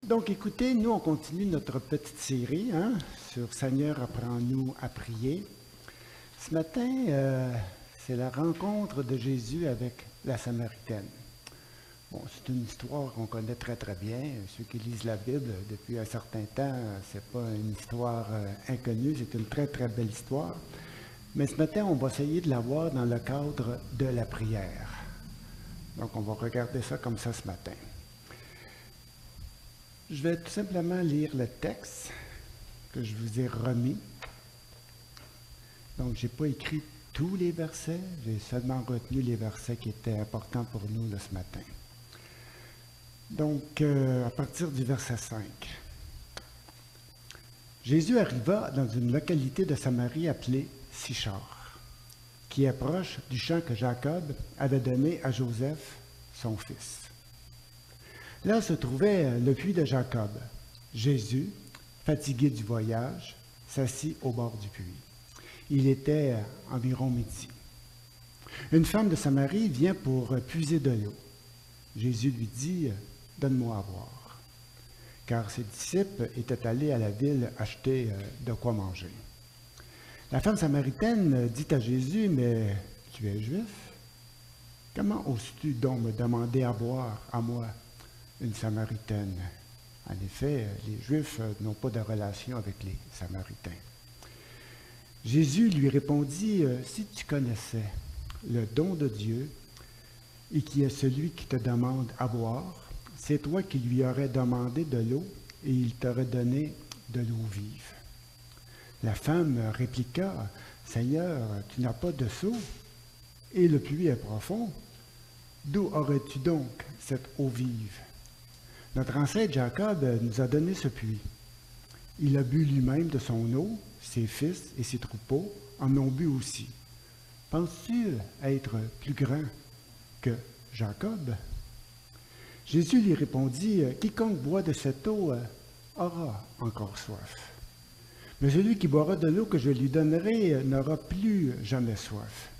Donc, écoutez, nous, on continue notre petite série sur Seigneur, apprends-nous à prier. Ce matin, c'est la rencontre de Jésus avec la Samaritaine. Bon, c'est une histoire qu'on connaît très, très bien. Ceux qui lisent la Bible depuis un certain temps, c'est pas une histoire inconnue, c'est une très, très belle histoire. Mais ce matin, on va essayer de la voir dans le cadre de la prière. Donc, on va regarder ça comme ça ce matin. Je vais tout simplement lire le texte que je vous ai remis. Donc, je n'ai pas écrit tous les versets, j'ai seulement retenu les versets qui étaient importants pour nous ce matin. Donc, à partir du verset 5. Jésus arriva dans une localité de Samarie appelée Sychar, qui est proche du champ que Jacob avait donné à Joseph, son fils. Là se trouvait le puits de Jacob. Jésus, fatigué du voyage, s'assit au bord du puits. Il était environ midi. Une femme de Samarie vient pour puiser de l'eau. Jésus lui dit, « Donne-moi à boire. » Car ses disciples étaient allés à la ville acheter de quoi manger. La femme samaritaine dit à Jésus, « Mais tu es juif? Comment oses-tu donc me demander à boire à moi, une Samaritaine? » En effet, les Juifs n'ont pas de relation avec les Samaritains. Jésus lui répondit, « Si tu connaissais le don de Dieu et qui est celui qui te demande à boire, c'est toi qui lui aurais demandé de l'eau et il t'aurait donné de l'eau vive. » La femme répliqua, « Seigneur, tu n'as pas de seau et le puits est profond. D'où aurais-tu donc cette eau vive? Notre ancêtre Jacob nous a donné ce puits. Il a bu lui-même de son eau, ses fils et ses troupeaux en ont bu aussi. Penses-tu être plus grand que Jacob? » Jésus lui répondit, « Quiconque boit de cette eau aura encore soif. Mais celui qui boira de l'eau que je lui donnerai n'aura plus jamais soif.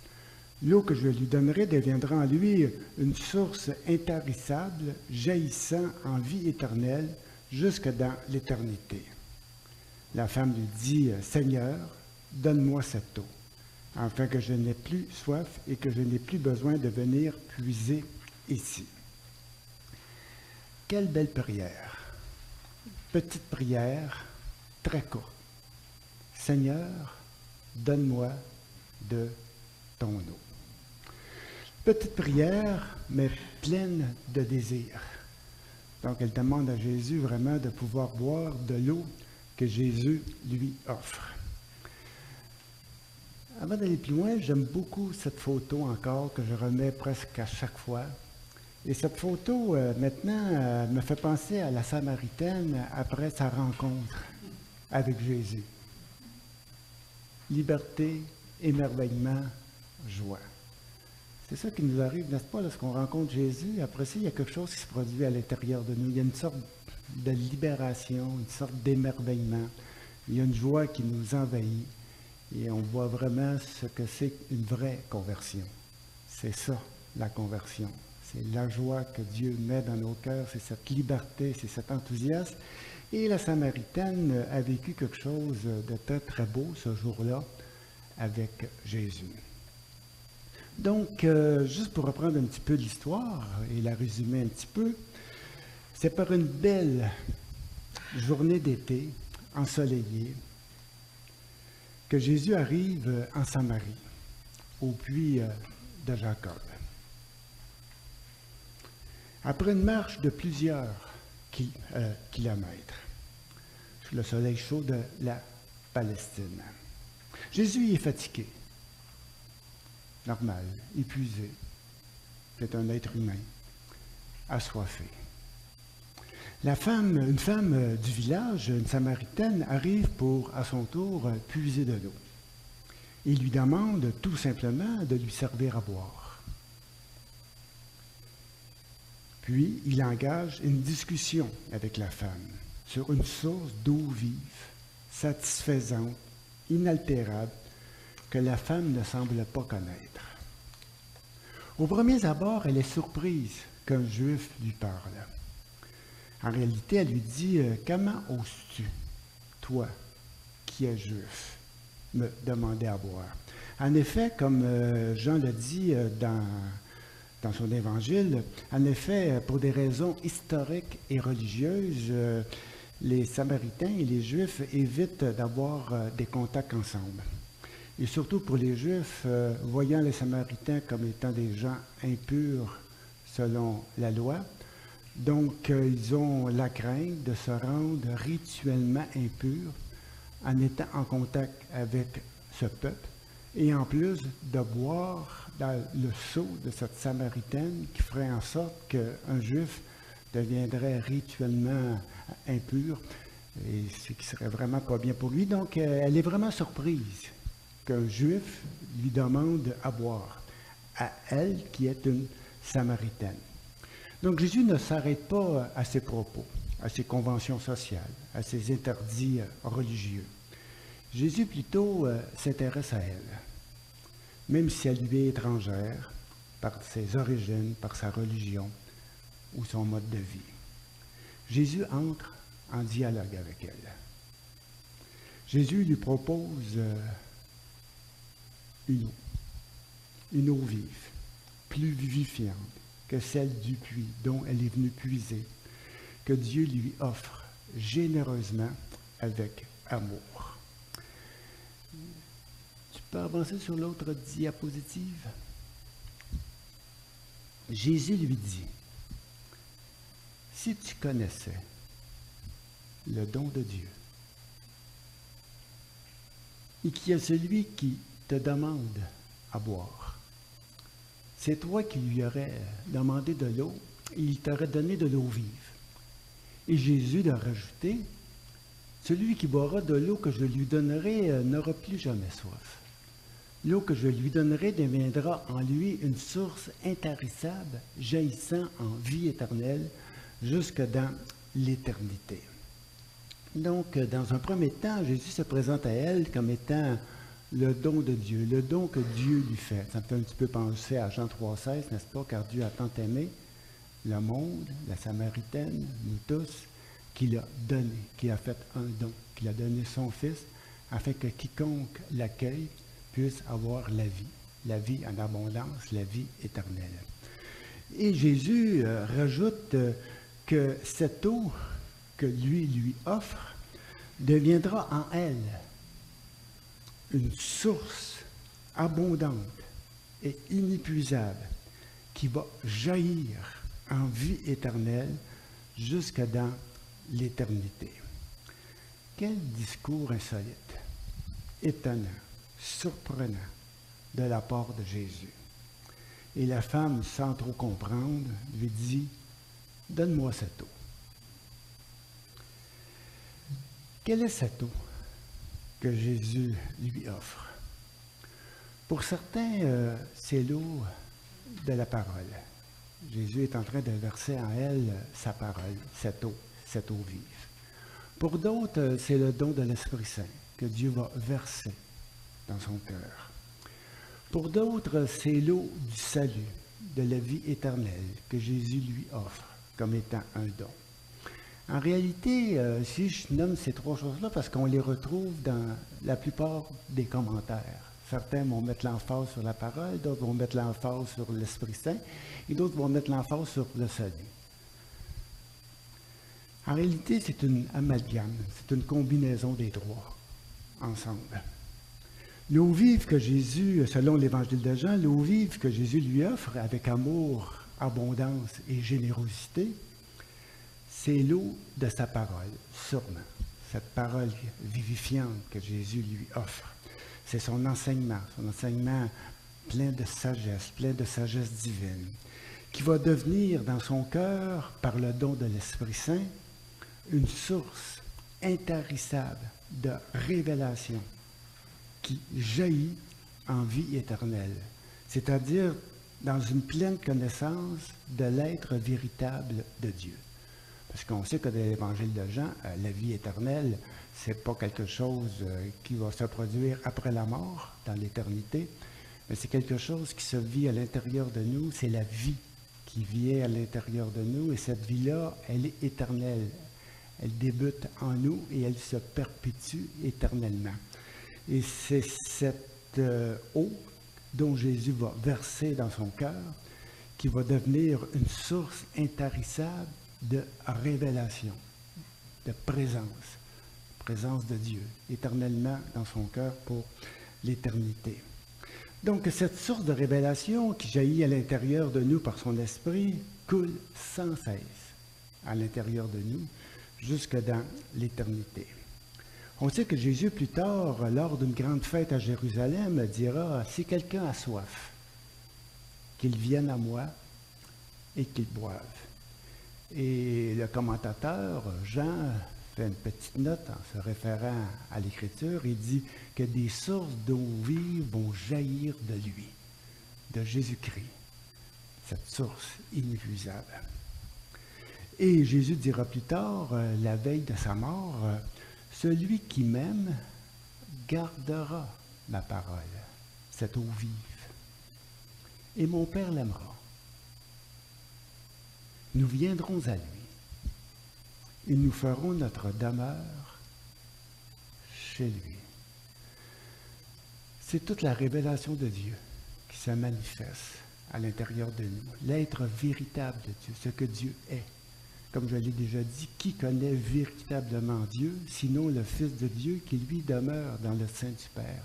L'eau que je lui donnerai deviendra en lui une source intarissable, jaillissant en vie éternelle jusque dans l'éternité. » La femme lui dit, « Seigneur, donne-moi cette eau, afin que je n'ai plus soif et que je n'ai plus besoin de venir puiser ici. » Quelle belle prière! Petite prière, très courte. « Seigneur, donne-moi de ton eau. » Petite prière, mais pleine de désir. Donc, elle demande à Jésus vraiment de pouvoir boire de l'eau que Jésus lui offre. Avant d'aller plus loin, j'aime beaucoup cette photo encore que je remets presque à chaque fois. Et cette photo, maintenant, me fait penser à la Samaritaine après sa rencontre avec Jésus. Liberté, émerveillement, joie. C'est ça qui nous arrive, n'est-ce pas, lorsqu'on rencontre Jésus. Après ça, il y a quelque chose qui se produit à l'intérieur de nous. Il y a une sorte de libération, une sorte d'émerveillement. Il y a une joie qui nous envahit et on voit vraiment ce que c'est une vraie conversion. C'est ça, la conversion. C'est la joie que Dieu met dans nos cœurs, c'est cette liberté, c'est cet enthousiasme. Et la Samaritaine a vécu quelque chose de très, très beau ce jour-là avec Jésus. Donc, juste pour reprendre un petit peu l'histoire et la résumer un petit peu, c'est par une belle journée d'été ensoleillée que Jésus arrive en Samarie, au puits de Jacob. Après une marche de plusieurs kilomètres, sous le soleil chaud de la Palestine, Jésus est fatigué. Normal, épuisé. C'est un être humain, assoiffé. Une femme du village, une Samaritaine, arrive pour, à son tour, puiser de l'eau. Il lui demande tout simplement de lui servir à boire. Puis, il engage une discussion avec la femme sur une source d'eau vive, satisfaisante, inaltérable, que la femme ne semble pas connaître. Au premier abord, elle est surprise qu'un Juif lui parle. En réalité, elle lui dit, comment oses-tu, toi, qui es juif, me demander à boire? En effet, comme Jean l'a dit dans son évangile, en effet, pour des raisons historiques et religieuses, les Samaritains et les Juifs évitent d'avoir des contacts ensemble. Et surtout pour les Juifs, voyant les Samaritains comme étant des gens impurs selon la loi, donc ils ont la crainte de se rendre rituellement impurs en étant en contact avec ce peuple, et en plus de boire dans le seau de cette Samaritaine qui ferait en sorte qu'un Juif deviendrait rituellement impur, et ce qui serait vraiment pas bien pour lui. Donc, elle est vraiment surprise qu'un Juif lui demande à boire, à elle qui est une Samaritaine. Donc, Jésus ne s'arrête pas à ses propos, à ses conventions sociales, à ses interdits religieux. Jésus plutôt s'intéresse à elle, même si elle lui est étrangère, par ses origines, par sa religion ou son mode de vie. Jésus entre en dialogue avec elle. Jésus lui propose une eau vive, plus vivifiante que celle du puits dont elle est venue puiser, que Dieu lui offre généreusement avec amour. Tu peux avancer sur l'autre diapositive? Jésus lui dit, si tu connaissais le don de Dieu, et qu'il y a celui qui te demande à boire, c'est toi qui lui aurais demandé de l'eau, et il t'aurait donné de l'eau vive. Et Jésus leur a rajouté, celui qui boira de l'eau que je lui donnerai n'aura plus jamais soif. L'eau que je lui donnerai deviendra en lui une source intarissable, jaillissant en vie éternelle jusque dans l'éternité. Donc, dans un premier temps, Jésus se présente à elle comme étant le don de Dieu, le don que Dieu lui fait. Ça me fait un petit peu penser à Jean 3,16, n'est-ce pas? Car Dieu a tant aimé le monde, la Samaritaine, nous tous, qu'il a donné, qu'il a fait un don, qu'il a donné son Fils, afin que quiconque l'accueille puisse avoir la vie en abondance, la vie éternelle. Et Jésus rajoute que cette eau que lui offre deviendra en elle une source abondante et inépuisable qui va jaillir en vie éternelle jusque dans l'éternité. Quel discours insolite, étonnant, surprenant de la part de Jésus. Et la femme, sans trop comprendre, lui dit, « Donne-moi cette eau. » Quelle est cette eau que Jésus lui offre? Pour certains, c'est l'eau de la parole. Jésus est en train de verser en elle sa parole, cette eau vive. Pour d'autres, c'est le don de l'Esprit Saint que Dieu va verser dans son cœur. Pour d'autres, c'est l'eau du salut, de la vie éternelle que Jésus lui offre comme étant un don. En réalité, si je nomme ces trois choses-là, parce qu'on les retrouve dans la plupart des commentaires. Certains vont mettre l'emphase sur la parole, d'autres vont mettre l'emphase sur l'Esprit Saint, et d'autres vont mettre l'emphase sur le salut. En réalité, c'est une amalgame, c'est une combinaison des trois ensemble. L'eau vive que Jésus, selon l'Évangile de Jean, l'eau vive que Jésus lui offre avec amour, abondance et générosité, c'est l'eau de sa parole, sûrement. Cette parole vivifiante que Jésus lui offre. C'est son enseignement plein de sagesse divine, qui va devenir dans son cœur, par le don de l'Esprit Saint, une source intarissable de révélation qui jaillit en vie éternelle, c'est-à-dire dans une pleine connaissance de l'être véritable de Dieu. Parce qu'on sait que dans l'Évangile de Jean, la vie éternelle, ce n'est pas quelque chose qui va se produire après la mort, dans l'éternité, mais c'est quelque chose qui se vit à l'intérieur de nous, c'est la vie qui vient à l'intérieur de nous, et cette vie-là, elle est éternelle. Elle débute en nous et elle se perpétue éternellement. Et c'est cette eau dont Jésus va verser dans son cœur qui va devenir une source intarissable de révélation, de présence de Dieu, éternellement dans son cœur pour l'éternité. Donc, cette source de révélation qui jaillit à l'intérieur de nous par son esprit coule sans cesse à l'intérieur de nous jusque dans l'éternité. On sait que Jésus, plus tard, lors d'une grande fête à Jérusalem, dira « Si quelqu'un a soif, qu'il vienne à moi et qu'il boive. » Et le commentateur, Jean, fait une petite note en se référant à l'Écriture. Il dit que des sources d'eau vive vont jaillir de lui, de Jésus-Christ, cette source inépuisable. Et Jésus dira plus tard, la veille de sa mort, « Celui qui m'aime gardera ma parole, cette eau vive, et mon Père l'aimera. Nous viendrons à lui, et nous ferons notre demeure chez lui. » C'est toute la révélation de Dieu qui se manifeste à l'intérieur de nous, l'être véritable de Dieu, ce que Dieu est. Comme je l'ai déjà dit, qui connaît véritablement Dieu, sinon le Fils de Dieu qui lui demeure dans le sein du Père.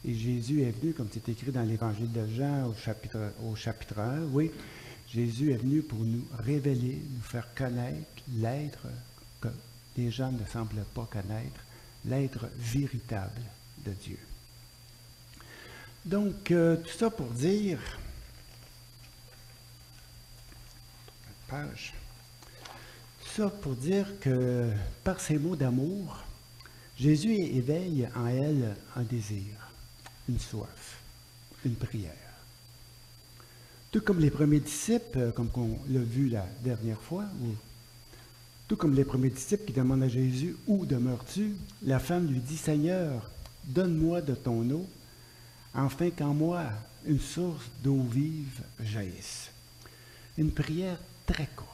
Et Jésus est venu, comme c'est écrit dans l'Évangile de Jean au chapitre 1, oui, Jésus est venu pour nous révéler, nous faire connaître l'être que les gens ne semblent pas connaître, l'être véritable de Dieu. Donc, tout ça pour dire, page, tout ça pour dire que par ces mots d'amour, Jésus éveille en elle un désir, une soif, une prière. Tout comme les premiers disciples, comme on l'a vu la dernière fois, ou tout comme les premiers disciples qui demandent à Jésus « Où demeures-tu ?» La femme lui dit « Seigneur, donne-moi de ton eau, afin qu'en moi une source d'eau vive jaillisse. » Une prière très courte,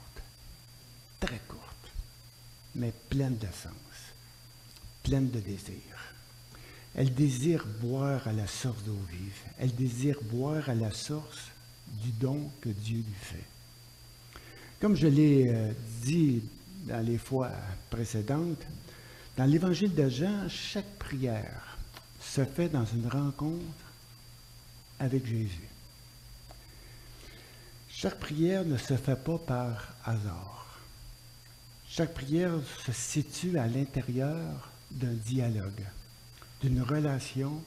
mais pleine de sens, pleine de désir. Elle désire boire à la source d'eau vive. Elle désire boire à la source du don que Dieu lui fait. Comme je l'ai dit dans les fois précédentes, dans l'Évangile de Jean, chaque prière se fait dans une rencontre avec Jésus. Chaque prière ne se fait pas par hasard. Chaque prière se situe à l'intérieur d'un dialogue, d'une relation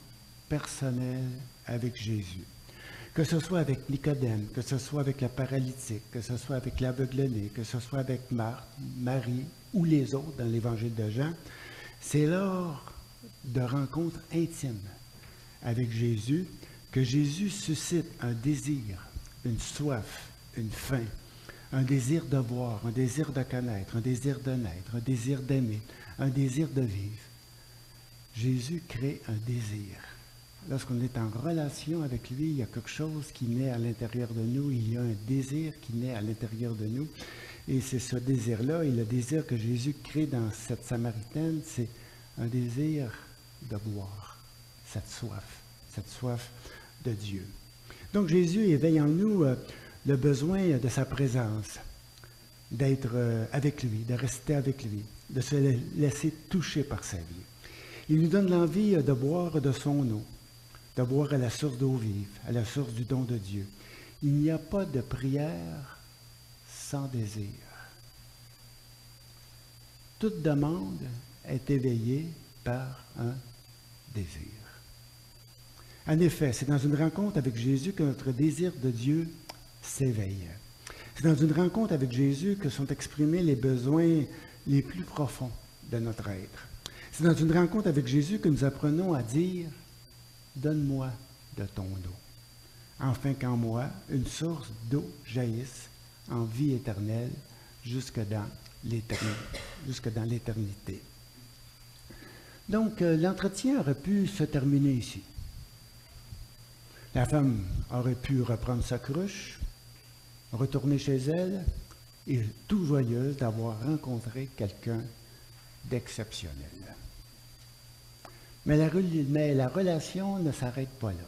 personnelle avec Jésus. Que ce soit avec Nicodème, que ce soit avec la paralytique, que ce soit avec l'aveugle-né, que ce soit avec Marthe, Marie ou les autres dans l'Évangile de Jean, c'est lors de rencontres intimes avec Jésus que Jésus suscite un désir, une soif, une faim, un désir de voir, un désir de connaître, un désir de naître, un désir d'aimer, un désir de vivre. Jésus crée un désir. Lorsqu'on est en relation avec lui, il y a quelque chose qui naît à l'intérieur de nous, il y a un désir qui naît à l'intérieur de nous. Et c'est ce désir-là, et le désir que Jésus crée dans cette Samaritaine, c'est un désir de boire, cette soif de Dieu. Donc Jésus éveille en nous le besoin de sa présence, d'être avec lui, de rester avec lui, de se laisser toucher par sa vie. Il nous donne l'envie de boire de son eau, de boire à la source d'eau vive, à la source du don de Dieu. Il n'y a pas de prière sans désir. Toute demande est éveillée par un désir. En effet, c'est dans une rencontre avec Jésus que notre désir de Dieu s'éveille. C'est dans une rencontre avec Jésus que sont exprimés les besoins les plus profonds de notre être. C'est dans une rencontre avec Jésus que nous apprenons à dire « Donne-moi de ton eau, afin qu'en moi une source d'eau jaillisse en vie éternelle jusque dans l'éternité. » Donc, l'entretien aurait pu se terminer ici. La femme aurait pu reprendre sa cruche, retournée chez elle et tout joyeuse d'avoir rencontré quelqu'un d'exceptionnel. Mais la relation ne s'arrête pas là.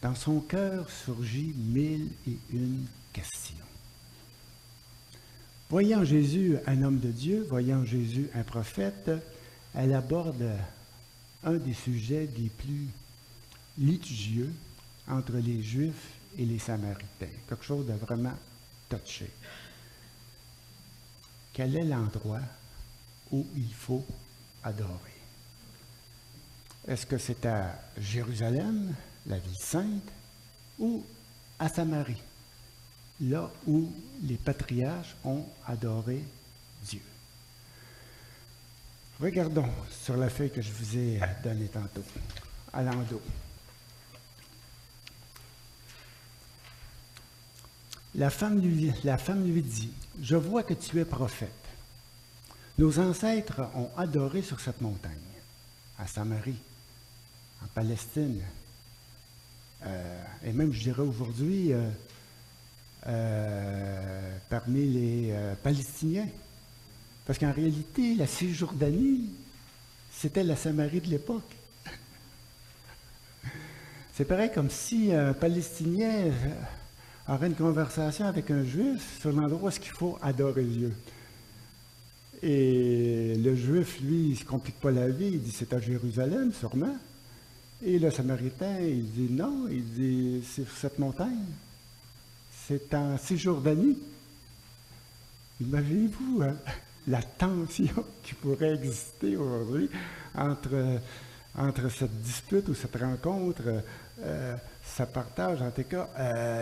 Dans son cœur surgit 1001 questions. Voyant Jésus un homme de Dieu, voyant Jésus un prophète, elle aborde un des sujets les plus litigieux entre les Juifs et les Samaritains. Quelque chose de vraiment touché. Quel est l'endroit où il faut adorer? Est-ce que c'est à Jérusalem, la ville sainte, ou à Samarie, là où les patriarches ont adoré Dieu? Regardons sur la feuille que je vous ai donnée tantôt, à l'endos. La femme lui dit, « Je vois que tu es prophète. Nos ancêtres ont adoré sur cette montagne, à Samarie, en Palestine, et même, je dirais aujourd'hui, parmi les Palestiniens. Parce qu'en réalité, la Cisjordanie, c'était la Samarie de l'époque. C'est pareil comme si un Palestinien aurait une conversation avec un Juif sur l'endroit où il faut adorer Dieu. Et le Juif, lui, il ne se complique pas la vie, il dit c'est à Jérusalem, sûrement. Et le Samaritain, il dit non, il dit c'est sur cette montagne, c'est en Cisjordanie. Imaginez-vous la tension qui pourrait exister aujourd'hui entre cette dispute ou cette rencontre, ça partage, en tout cas,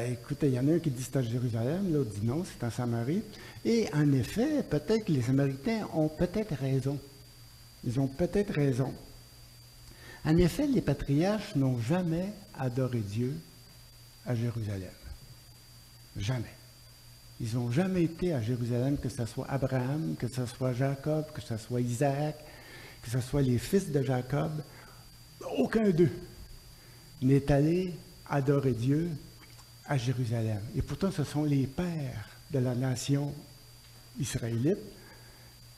écoutez, il y en a un qui dit c'est à Jérusalem, l'autre dit non, c'est en Samarie. Et en effet, peut-être que les Samaritains ont peut-être raison. Ils ont peut-être raison. En effet, les patriarches n'ont jamais adoré Dieu à Jérusalem. Jamais. Ils n'ont jamais été à Jérusalem, que ce soit Abraham, que ce soit Jacob, que ce soit Isaac, que ce soit les fils de Jacob. Aucun d'eux n'est allé adorer Dieu à Jérusalem. Et pourtant, ce sont les pères de la nation israélite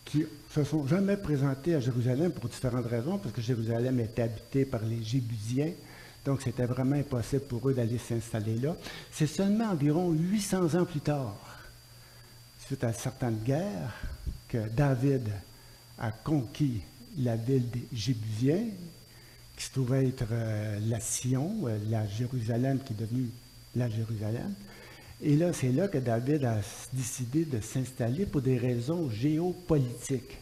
qui ne se sont jamais présentés à Jérusalem pour différentes raisons, parce que Jérusalem était habitée par les Jébusiens, donc c'était vraiment impossible pour eux d'aller s'installer là. C'est seulement environ 800 ans plus tard, suite à certaines guerres, que David a conquis la ville des Jébusiens, qui se trouvait être la Sion, la Jérusalem qui est devenue la Jérusalem. Et là, c'est là que David a décidé de s'installer pour des raisons géopolitiques.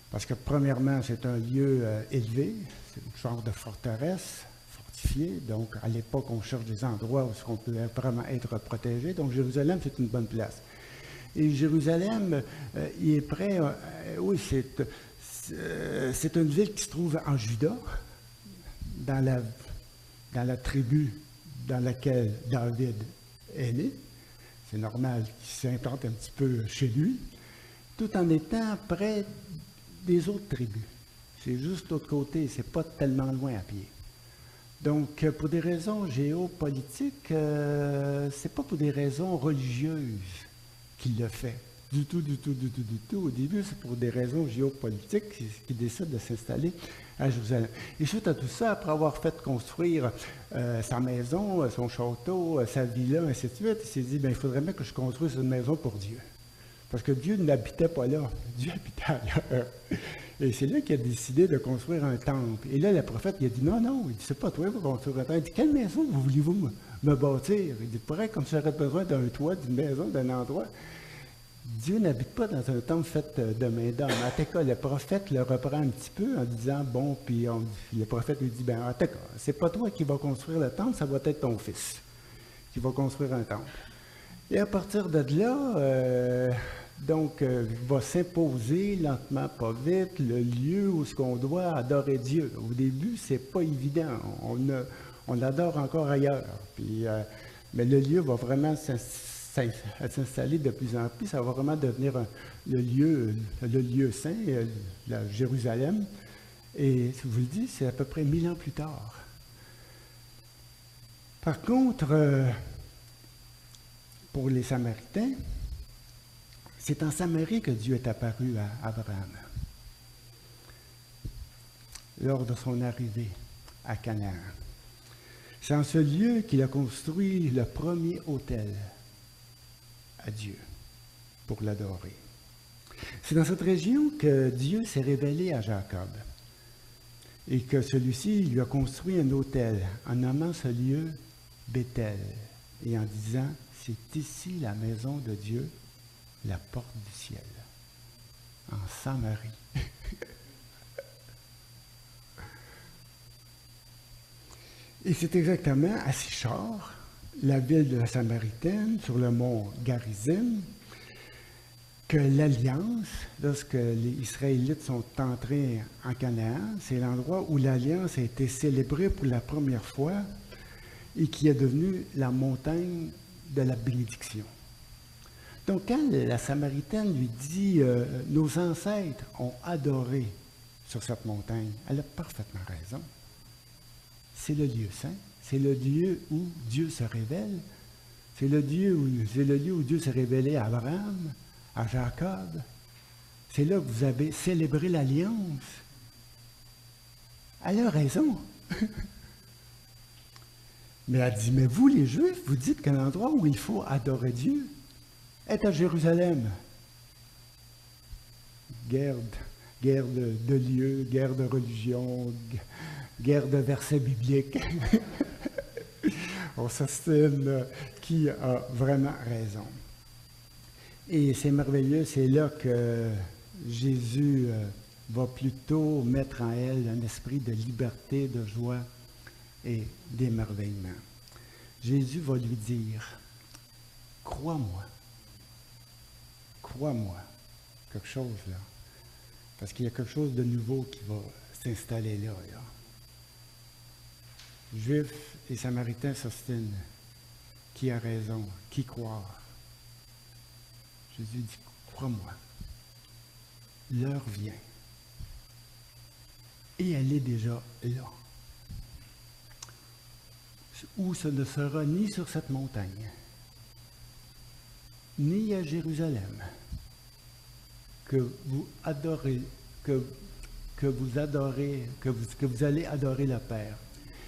Parce que, premièrement, c'est un lieu élevé, c'est une genre de forteresse fortifiée. Donc, à l'époque, on cherche des endroits où on peut vraiment être protégé. Donc, Jérusalem, c'est une bonne place. Et Jérusalem, il est près, oui, c'est une ville qui se trouve en Juda, dans la tribu dans laquelle David est né. C'est normal qu'il s'implante un petit peu chez lui, tout en étant près des autres tribus. C'est juste de l'autre côté, c'est pas tellement loin à pied. Donc, pour des raisons géopolitiques, c'est pas pour des raisons religieuses qu'il le fait. Du tout. Au début, c'est pour des raisons géopolitiques qu'il décide de s'installer à Jérusalem. Et suite à tout ça, après avoir fait construire sa maison, son château, sa villa, ainsi de suite, il s'est dit, bien, il faudrait bien que je construise une maison pour Dieu. Parce que Dieu n'habitait pas là, Dieu habitait ailleurs. Et c'est là qu'il a décidé de construire un temple. Et là, le prophète, il a dit, non, il dit, c'est pas toi qui vas construire un temple. Il dit, quelle maison voulez-vous me bâtir? Il dit, pareil, comme si j'aurais besoin d'un toit, d'une maison, d'un endroit. Dieu n'habite pas dans un temple fait de main d'homme. En tout cas, le prophète le reprend un petit peu en disant, bon, puis le prophète lui dit, bien, en tout cas, c'est pas toi qui vas construire le temple, ça va être ton fils qui va construire un temple. Et à partir de là, va s'imposer lentement, pas vite, le lieu où on doit adorer Dieu. Au début, c'est pas évident. On adore encore ailleurs. Puis, mais le lieu va vraiment s'installer de plus en plus. Ça va vraiment devenir le lieu saint, la Jérusalem. Et je vous le dis, c'est à peu près 1000 ans plus tard. Par contre, pour les Samaritains, c'est en Samarie que Dieu est apparu à Abraham, lors de son arrivée à Canaan. C'est en ce lieu qu'il a construit le premier autel à Dieu pour l'adorer. C'est dans cette région que Dieu s'est révélé à Jacob et que celui-ci lui a construit un autel en nommant ce lieu Béthel et en disant « C'est ici la maison de Dieu, la porte du ciel, en Samarie. » Et c'est exactement à Sichar, la ville de la Samaritaine, sur le mont Garizim, que l'Alliance, lorsque les Israélites sont entrés en Canaan, c'est l'endroit où l'Alliance a été célébrée pour la première fois et qui est devenue la montagne de la bénédiction. Donc, quand la Samaritaine lui dit « Nos ancêtres ont adoré sur cette montagne », elle a parfaitement raison. C'est le lieu saint, c'est le lieu où Dieu se révèle, c'est le lieu où Dieu s'est révélé à Abraham, à Jacob. C'est là que vous avez célébré l'alliance. Elle a raison. Mais elle dit, mais vous les Juifs, vous dites qu'un endroit où il faut adorer Dieu est à Jérusalem. Guerre de lieux, guerre de religion, guerre de versets bibliques. On s'ostine qui a vraiment raison. Et c'est merveilleux, c'est là que Jésus va plutôt mettre en elle un esprit de liberté, de joie et d'émerveillement. Jésus va lui dire, crois-moi, quelque chose là, parce qu'il y a quelque chose de nouveau qui va s'installer là. Juifs et Samaritains s'ostinent. Qui a raison? Qui croire? Jésus dit, crois-moi. L'heure vient. Et elle est déjà là. Où ce ne sera ni sur cette montagne, ni à Jérusalem, que vous allez adorer le Père.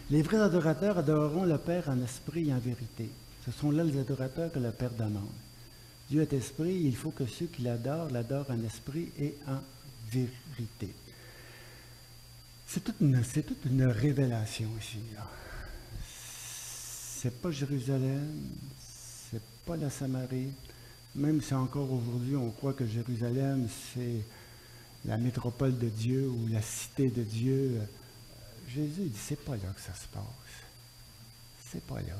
Les vrais adorateurs adoreront le Père en esprit et en vérité. Ce sont là les adorateurs que le Père demande. Dieu est esprit, il faut que ceux qui l'adorent en esprit et en vérité. C'est toute une révélation ici. C'est pas Jérusalem, c'est pas la Samarie, même si encore aujourd'hui on croit que Jérusalem c'est la métropole de Dieu ou la cité de Dieu. Jésus dit, c'est pas là que ça se passe. C'est pas là.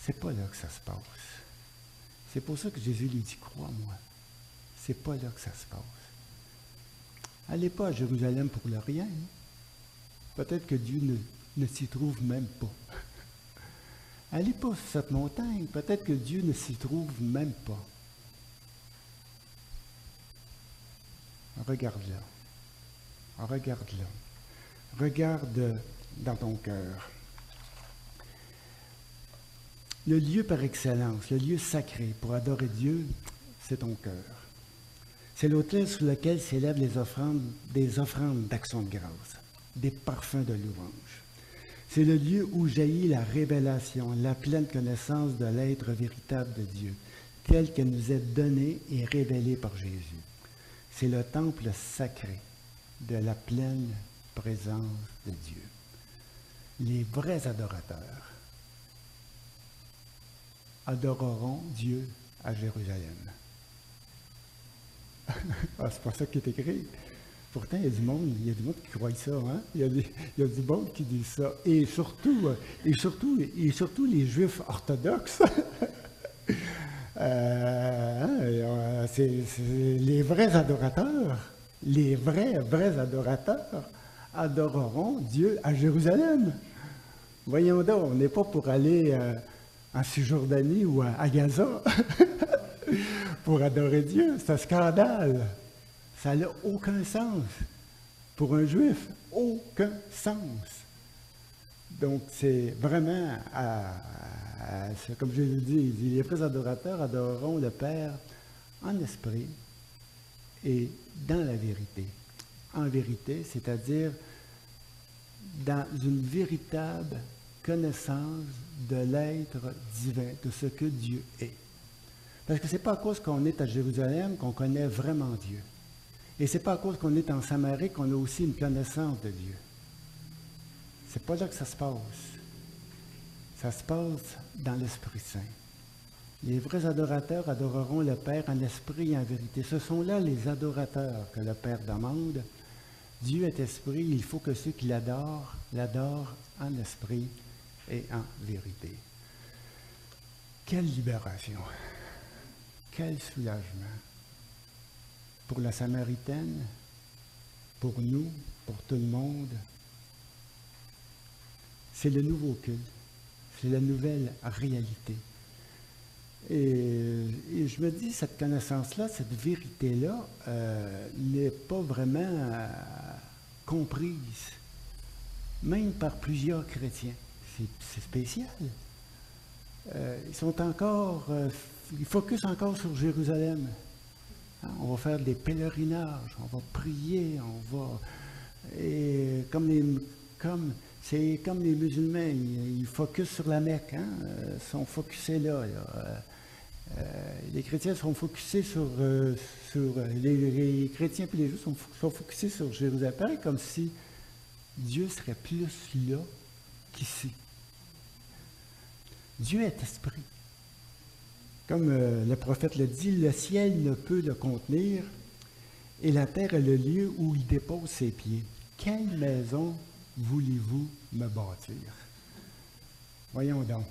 C'est pas là que ça se passe. C'est pour ça que Jésus lui dit, crois-moi. C'est pas là que ça se passe. Allez pas à Jérusalem pour le rien. Peut-être que Dieu ne s'y trouve même pas. Allez pas sur cette montagne. Peut-être que Dieu ne s'y trouve même pas. Regarde-la. Regarde-la. Regarde dans ton cœur. Le lieu par excellence, le lieu sacré pour adorer Dieu, c'est ton cœur. C'est l'autel sur lequel s'élèvent des offrandes d'action de grâce, des parfums de louange. C'est le lieu où jaillit la révélation, la pleine connaissance de l'être véritable de Dieu, tel qu'elle nous est donnée et révélée par Jésus. C'est le temple sacré de la pleine présence de Dieu. Les vrais adorateurs adoreront Dieu à Jérusalem. C'est pas ça qui est écrit. Pourtant, il y a du monde qui croit ça. Hein? Il y a du monde qui dit ça. Et surtout les Juifs orthodoxes. C'est les vrais adorateurs. Les vrais adorateurs adoreront Dieu à Jérusalem. Voyons donc, on n'est pas pour aller en Cisjordanie ou à Gaza pour adorer Dieu. C'est un scandale. Ça n'a aucun sens. Pour un Juif, aucun sens. Donc, c'est vraiment à Comme je l'ai dit, il dit, les vrais adorateurs adoreront le Père en esprit et dans la vérité. En vérité, c'est-à-dire dans une véritable connaissance de l'être divin, de ce que Dieu est. Parce que ce n'est pas à cause qu'on est à Jérusalem qu'on connaît vraiment Dieu. Et ce n'est pas à cause qu'on est en Samarie qu'on a aussi une connaissance de Dieu. C'est pas là que ça se passe. Ça se passe dans l'Esprit Saint. Les vrais adorateurs adoreront le Père en esprit et en vérité. Ce sont là les adorateurs que le Père demande. Dieu est esprit, il faut que ceux qui l'adorent, l'adorent en esprit et en vérité. Quelle libération! Quel soulagement! Pour la Samaritaine, pour nous, pour tout le monde. C'est le nouveau culte, c'est la nouvelle réalité. Et je me dis, cette connaissance-là, cette vérité-là, n'est pas vraiment comprise, même par plusieurs chrétiens. C'est spécial. Ils sont encore, ils focusent encore sur Jérusalem. Hein, on va faire des pèlerinages, on va prier, on va... Et c'est comme les musulmans, ils focusent sur la Mecque, hein, sont focusés là. Les chrétiens sont focusés sur les chrétiens puis les juifs sont focusés sur Jérusalem. Pareil comme si Dieu serait plus là qu'ici. Dieu est esprit. Comme le prophète le dit, le ciel ne peut le contenir et la terre est le lieu où il dépose ses pieds. Quelle maison voulez-vous me bâtir? Voyons donc.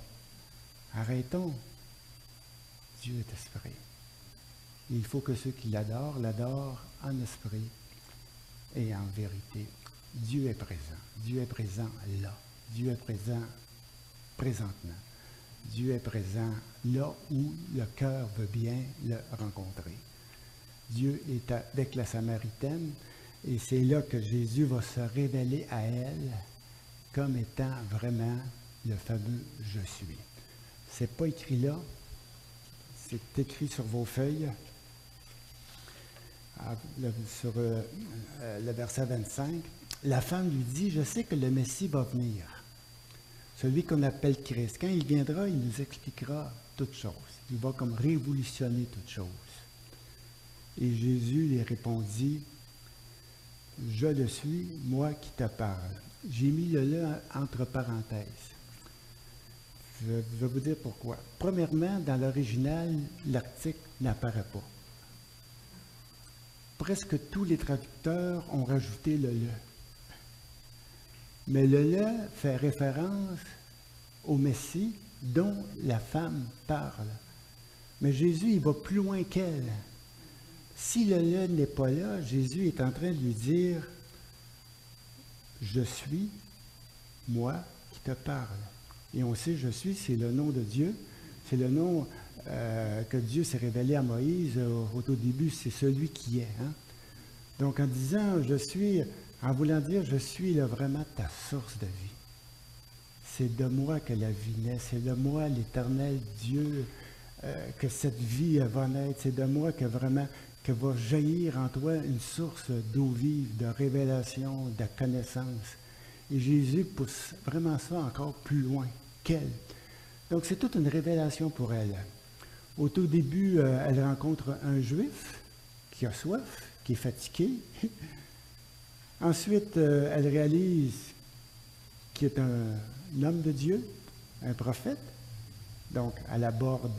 Arrêtons. Dieu est esprit. Il faut que ceux qui l'adorent, l'adorent en esprit et en vérité. Dieu est présent. Dieu est présent là. Dieu est présent présentement. Dieu est présent là où le cœur veut bien le rencontrer. Dieu est avec la Samaritaine et c'est là que Jésus va se révéler à elle comme étant vraiment le fameux « Je suis ». Ce n'est pas écrit là, c'est écrit sur vos feuilles, sur le verset 25. La femme lui dit « Je sais que le Messie va venir, celui qu'on appelle Christ. Quand il viendra, il nous expliquera toutes choses. Il va comme révolutionner toutes choses. » Et Jésus lui répondit « Je le suis, moi qui te parle. » J'ai mis le « le » entre parenthèses. Je vais vous dire pourquoi. Premièrement, dans l'original, l'article n'apparaît pas. Presque tous les traducteurs ont rajouté le « le ». Mais le « le » fait référence au Messie dont la femme parle. Mais Jésus, il va plus loin qu'elle. Si le « le » n'est pas là, Jésus est en train de lui dire « Je suis, moi qui te parle ». Et on sait, « Je suis », c'est le nom de Dieu. C'est le nom que Dieu s'est révélé à Moïse au tout début, c'est celui qui est. Hein? Donc en disant « Je suis », en voulant dire « Je suis là, vraiment ta source de vie ». C'est de moi que la vie naît, c'est de moi l'Éternel Dieu que cette vie va naître, c'est de moi que vraiment que va jaillir en toi une source d'eau vive, de révélation, de connaissance. Et Jésus pousse vraiment ça encore plus loin qu'elle. Donc c'est toute une révélation pour elle. Au tout début, elle rencontre un Juif qui a soif, qui est fatigué. Ensuite, elle réalise qu'il est un homme de Dieu, un prophète. Donc, elle aborde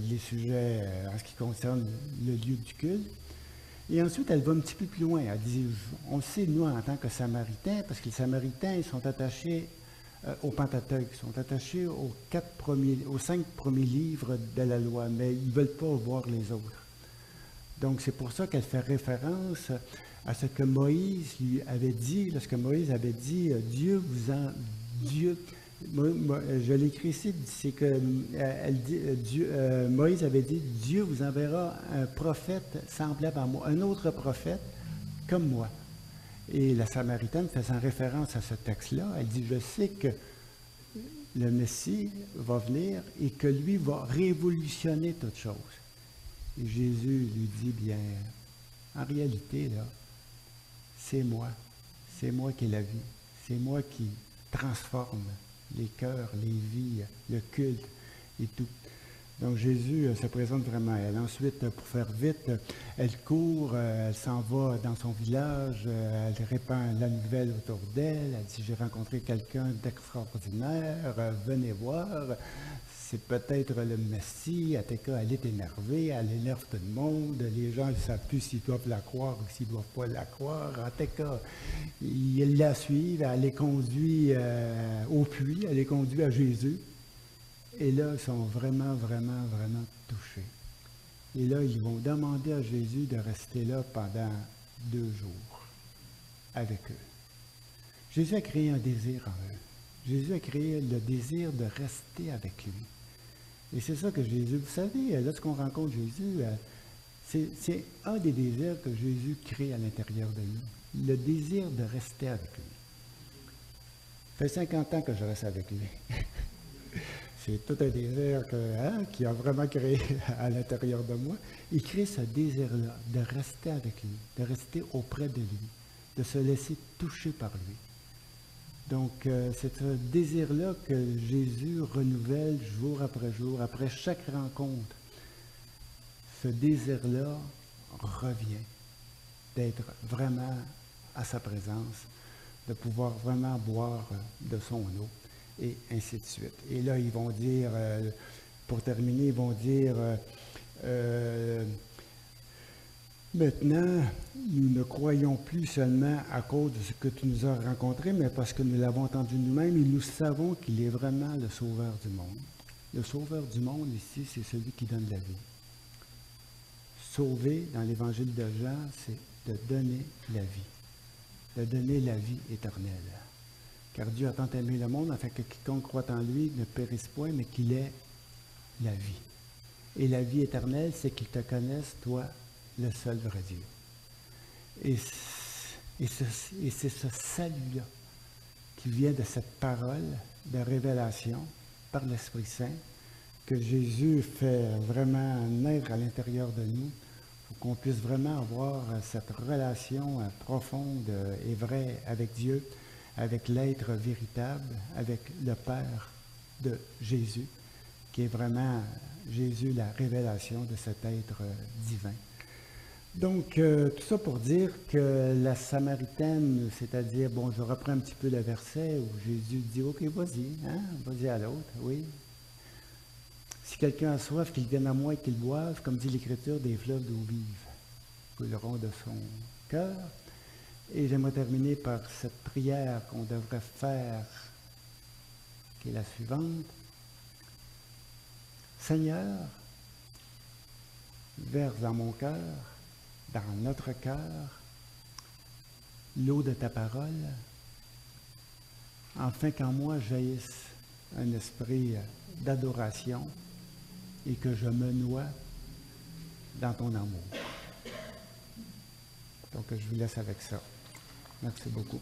les sujets en ce qui concerne le lieu du culte. Et ensuite, elle va un petit peu plus loin. Elle dit, on sait, nous, en tant que Samaritains, parce que les Samaritains ils sont attachés au Pentateuque, ils sont attachés aux 5 premiers livres de la loi, mais ils ne veulent pas voir les autres. Donc, c'est pour ça qu'elle fait référence à ce que Moïse lui avait dit, lorsque Moïse avait dit je l'écris ici, c'est que Moïse avait dit « Dieu vous enverra un prophète semblable à moi, un autre prophète comme moi. » Et la Samaritaine, faisant référence à ce texte-là, elle dit « Je sais que le Messie va venir et que lui va révolutionner toute chose. Et Jésus lui dit, bien, en réalité, là, c'est moi qui ai la vie, c'est moi qui transforme les cœurs, les vies, le culte et tout. Donc Jésus se présente vraiment à elle. Ensuite, pour faire vite, elle court, elle s'en va dans son village, elle répand la nouvelle autour d'elle, elle dit « J'ai rencontré quelqu'un d'extraordinaire, venez voir, c'est peut-être le Messie. » En tout cas, elle est énervée, elle énerve tout le monde, les gens ne savent plus s'ils doivent la croire ou s'ils ne doivent pas la croire. En tout cas, ils la suivent, elle les conduit au puits, elle les conduit à Jésus. Et là, ils sont vraiment touchés. Et là, ils vont demander à Jésus de rester là pendant 2 jours avec eux. Jésus a créé un désir en eux. Jésus a créé le désir de rester avec lui. Et c'est ça que Jésus, vous savez, lorsqu'on rencontre Jésus, c'est un des désirs que Jésus crée à l'intérieur de nous. Le désir de rester avec lui. Ça fait 50 ans que je reste avec lui. C'est tout un désir qu'il a vraiment créé à l'intérieur de moi. Il crée ce désir-là de rester avec lui, de rester auprès de lui, de se laisser toucher par lui. Donc, c'est ce désir-là que Jésus renouvelle jour, après chaque rencontre. Ce désir-là revient, d'être vraiment à sa présence, de pouvoir vraiment boire de son eau. Et ainsi de suite. Et là, ils vont dire, pour terminer, ils vont dire, maintenant, nous ne croyons plus seulement à cause de ce que tu nous as rencontré, mais parce que nous l'avons entendu nous-mêmes et nous savons qu'il est vraiment le sauveur du monde. Le sauveur du monde, ici, c'est celui qui donne la vie. Sauver, dans l'évangile de Jean, c'est de donner la vie. De donner la vie éternelle. Car Dieu a tant aimé le monde afin que quiconque croit en lui ne périsse point, mais qu'il ait la vie. Et la vie éternelle, c'est qu'ils te connaissent, toi, le seul vrai Dieu. Et c'est ce salut-là qui vient de cette parole de révélation par l'Esprit Saint que Jésus fait vraiment naître à l'intérieur de nous pour qu'on puisse vraiment avoir cette relation profonde et vraie avec Dieu, avec l'être véritable, avec le Père de Jésus, qui est vraiment Jésus, la révélation de cet être divin. Donc, tout ça pour dire que la Samaritaine, c'est-à-dire, bon, je reprends un petit peu le verset où Jésus dit, « Ok, vas-y, hein, vas-y à l'autre, oui. Si quelqu'un a soif, qu'il vienne à moi et qu'il boive, comme dit l'Écriture, des fleuves d'eau vive couleront de son cœur. » Et j'aimerais terminer par cette prière qu'on devrait faire, qui est la suivante. Seigneur, verse dans mon cœur, dans notre cœur, l'eau de ta parole, afin qu'en moi jaillisse un esprit d'adoration et que je me noie dans ton amour. Donc, je vous laisse avec ça. Merci beaucoup.